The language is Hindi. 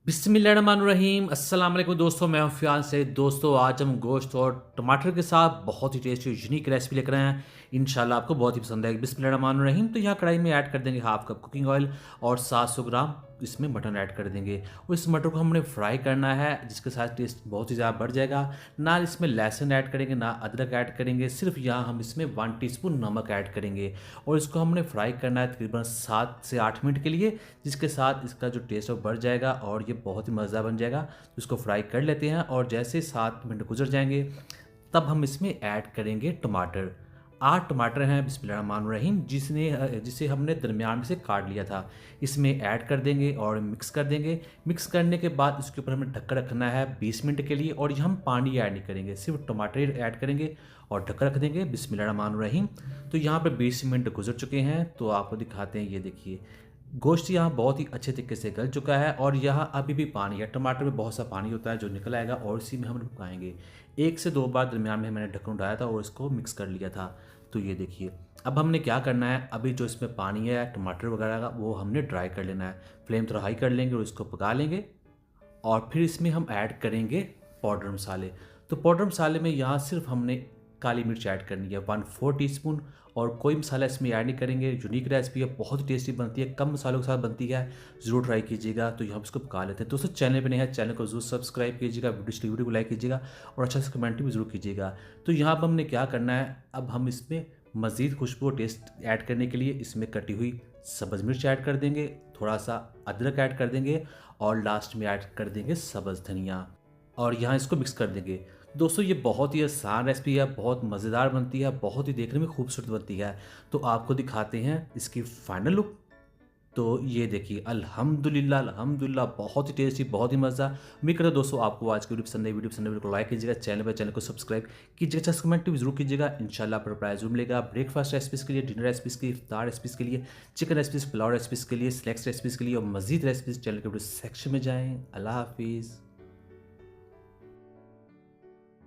बिस्मिल्लाहिर्रहमानिर्रहीम अस्सलाम वालेकुम दोस्तों, मैं हूं फ़ियान से। दोस्तों आज हम गोश्त और टमाटर के साथ बहुत ही टेस्टी यूनिक रेसिपी लेकर आए हैं। इंशाल्लाह आपको बहुत ही पसंद आएगी। बिस्मिल्लाहिर्रहमानिर्रहीम। तो यहाँ कढ़ाई में ऐड कर देंगे हाफ कप कुकिंग ऑयल और 700 ग्राम इसमें मटन ऐड कर देंगे और इस मटर को हमने फ्राई करना है, जिसके साथ टेस्ट बहुत ही ज़्यादा बढ़ जाएगा। ना इसमें लहसुन ऐड करेंगे ना अदरक ऐड करेंगे, सिर्फ यहाँ हम इसमें 1 टीस्पून नमक ऐड करेंगे और इसको हमने फ्राई करना है तकरीबन 7 से 8 मिनट के लिए, जिसके साथ इसका जो टेस्ट है वो बढ़ जाएगा और ये बहुत ही मज़ेदार बन जाएगा। तो इसको फ्राई कर लेते हैं और जैसे 7 मिनट गुजर जाएंगे तब हम इसमें ऐड करेंगे टमाटर। 8 टमाटर हैं बिस्मिल्लाहिर्रहमानिर्रहीम, जिसे हमने दरमियान से काट लिया था। इसमें ऐड कर देंगे और मिक्स कर देंगे। मिक्स करने के बाद इसके ऊपर हमें ढक्कन रखना है 20 मिनट के लिए और ये हम पानी ऐड नहीं करेंगे, सिर्फ टमाटर ही ऐड करेंगे और ढक्कन रख देंगे। बिस्मिल्लाहिर्रहमानिर्रहीम। तो यहाँ पर 20 मिनट गुजर चुके हैं, तो आपको दिखाते हैं। ये देखिए गोश्त यहाँ बहुत ही अच्छे तरीके से गल चुका है और यहाँ अभी भी पानी है। टमाटर में बहुत सा पानी होता है जो निकल आएगा और इसी में हम पकाएंगे। 1 से 2 बार दरमियान में मैंने ढक्कन उठाया था और इसको मिक्स कर लिया था। तो ये देखिए अब हमने क्या करना है, अभी जो इसमें पानी है टमाटर वगैरह का वो हमने ड्राई कर लेना है। फ्लेम थोड़ा हाई कर लेंगे और इसको पका लेंगे और फिर इसमें हम ऐड करेंगे पाउडर मसाले। तो पाउडर मसाले में यहाँ सिर्फ हमने काली मिर्च ऐड करनी है 1/4 टीस्पून और कोई मसाला इसमें ऐड नहीं करेंगे। यूनिक रेसिपी है, बहुत ही टेस्टी बनती है, कम मसालों के साथ बनती है, ज़रूर ट्राई कीजिएगा। तो यहाँ इसको पका लेते हैं। दोस्तों चैनल पे नहीं है, चैनल को जरूर सब्सक्राइब कीजिएगा, वीडियो को लाइक कीजिएगा और अच्छा सा कमेंट भी जरूर कीजिएगा। तो यहाँ पर हमने क्या करना है, अब हम इसमें मज़ीद खुशबू और टेस्ट ऐड करने के लिए इसमें कटी हुई सब्ज़ मिर्च ऐड कर देंगे, थोड़ा सा अदरक ऐड कर देंगे और लास्ट में ऐड कर देंगे सब्ज़ धनिया और यहाँ इसको मिक्स कर देंगे। दोस्तों ये बहुत ही आसान रेसिपी है, बहुत मज़ेदार बनती है, बहुत ही देखने में खूबसूरत बनती है। तो आपको दिखाते हैं इसकी फाइनल लुक। तो ये देखिए अल्हम्दुलिल्लाह अल्हम्दुलिल्लाह, बहुत ही टेस्टी, बहुत ही मज़ा। उम्मीद करता हूं दोस्तों आपको आज की वीडियो पसंद है, वीडियो को लाइक कीजिएगा, चैनल को सब्सक्राइब कीजिएगा, अच्छा कमेंट भी जरूर कीजिएगा। इंशाल्लाह पर प्राइस जरूर मिलेगा। ब्रेकफास्ट रेसिपीज़ के लिए, डिनर रेसिपीज़ के लिए, इफ्तार रेसिपीज़ के लिए, चिकन रेसिपीज़, पुलाव रेसिपीज़ के लिए, स्नैक्स रेसिपीज़ के लिए और मज़ीद रेसिपीज़ चैनल के वीडियो सेक्शन में जाएँ। अल्लाह हाफिज़।